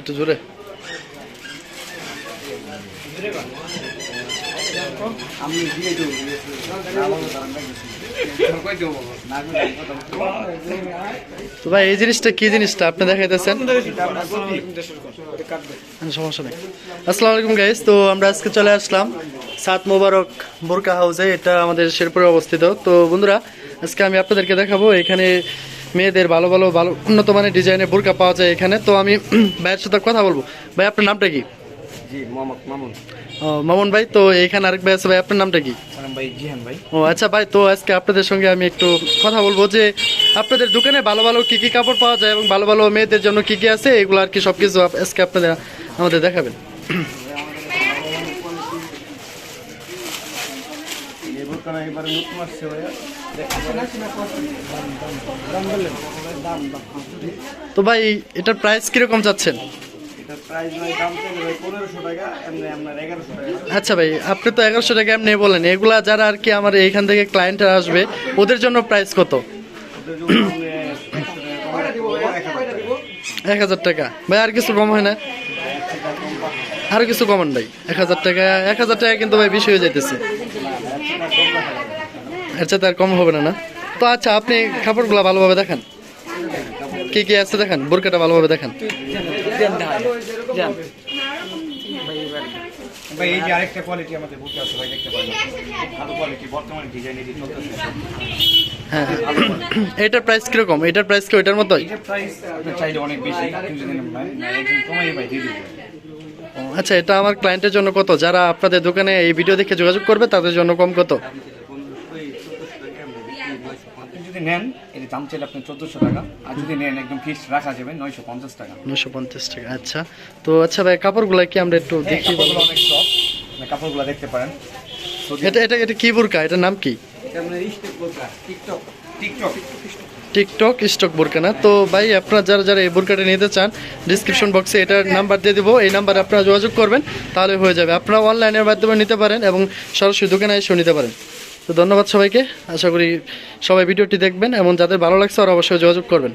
একটু জোরে। তো ভাই এই জিনিসটা কি জিনিসটা আপনি দেখাইতেছেন? সমস্যা নেই। আসসালামু আলাইকুম গাইস, তো আমরা আজকে চলে আসলাম সাত মোবারক বোরকা হাউসে। এটা আমাদের শেরপুরে অবস্থিত। তো বন্ধুরা, আজকে আমি আপনাদেরকে দেখাবো এখানে মেয়েদের ভালো ভালো ভালো উন্নত মানের ডিজাইনের বোরকা পাওয়া যায় এখানে। তো আমি ভাইয়ের সাথে কথা বলবো। ভাই আপনার নামটা কি? জি মামুন। ও মামুন ভাই, তো এখানে আরেক ভাই আছে। ভাই আপনার নামটা কি? ভাই জিহান ভাই। ও আচ্ছা ভাই, তো আজকে আপনাদের সঙ্গে আমি একটু কথা বলবো যে আপনাদের দোকানে ভালো ভালো কি কি কাপড় পাওয়া যায় এবং ভালো ভালো মেয়েদের জন্য কি কি আছে, এগুলো আর কি সবকিছু আজকে আপনাদের আমাদের দেখাবেন। তো ভাই এটার প্রাইস কিরকম চাচ্ছেন? আচ্ছা ভাই, আপনি তো 1100 টাকা এমনি বলেন, এগুলা যারা আর কি আমার এইখান থেকে ক্লায়েন্ট আসবে ওদের জন্য প্রাইস কত? 1000 টাকা। ভাই আর কিছু কম হয় না? আরো কিছু কমান ভাই। 1000 টাকা, 1000 টাকা কিন্তু ভাই বেশি হয়ে যাইতেছে। আচ্ছা, তার কম হবে না না? তো আচ্ছা, আপনি কাপড়গুলো ভালোভাবে দেখান, কি কি আছে দেখান, বোরকাটা ভালোভাবে দেখান। ভাই এই যে আরেকটা কোয়ালিটি আমাদের বুকে আছে ভাই, দেখতে পারেন ভালো কোয়ালিটি, বর্তমানে ডিজাইনেরই চলতেছে। হ্যাঁ, এটার প্রাইস কিরকম? এটার প্রাইস কি ওইটার মতোই? এটার প্রাইস আপনি চাইলে অনেক বেশি, কিন্তু যদি না একদম কমাই ভাই দিয়ে দিবেন। আচ্ছা, এটা আমার ক্লায়েন্টের জন্য কত? যারা আপনাদের দোকানে এই ভিডিও দেখে যোগাযোগ করবে তাদের জন্য কম কত? যদি নেন এর দাম চাইলে আপনি 1400 টাকা, আর যদি নেন একদম ফিক্সড রাখা যাবে 950 টাকা। 950 টাকা। আচ্ছা, তো আচ্ছা ভাই, কাপড়গুলো কি আমরা একটু দেখি? কাপড়গুলো অনেক সফট, আপনি কাপড়গুলো দেখতে পারেন। এটা এটা এটা কি বোরকা? এটার নাম কি? এটা আপনার স্টেপ বোরকা, টিকটক টিকটক স্টক বোরকা না? তো ভাই আপনারা যারা যারা এই বোরকাটা নিতে চান, ডিসক্রিপশন বক্সে এটার নাম্বার দিয়ে দেবো, এই নাম্বারে আপনারা যোগাযোগ করবেন, তাহলে হয়ে যাবে। আপনারা অনলাইনের মাধ্যমে নিতে পারেন এবং সরাসরি দোকানে এসেও নিতে পারেন। তো ধন্যবাদ সবাইকে। আশা করি সবাই ভিডিওটি দেখবেন এবং যাদের ভালো লাগছে আর অবশ্যই যোগাযোগ করবেন।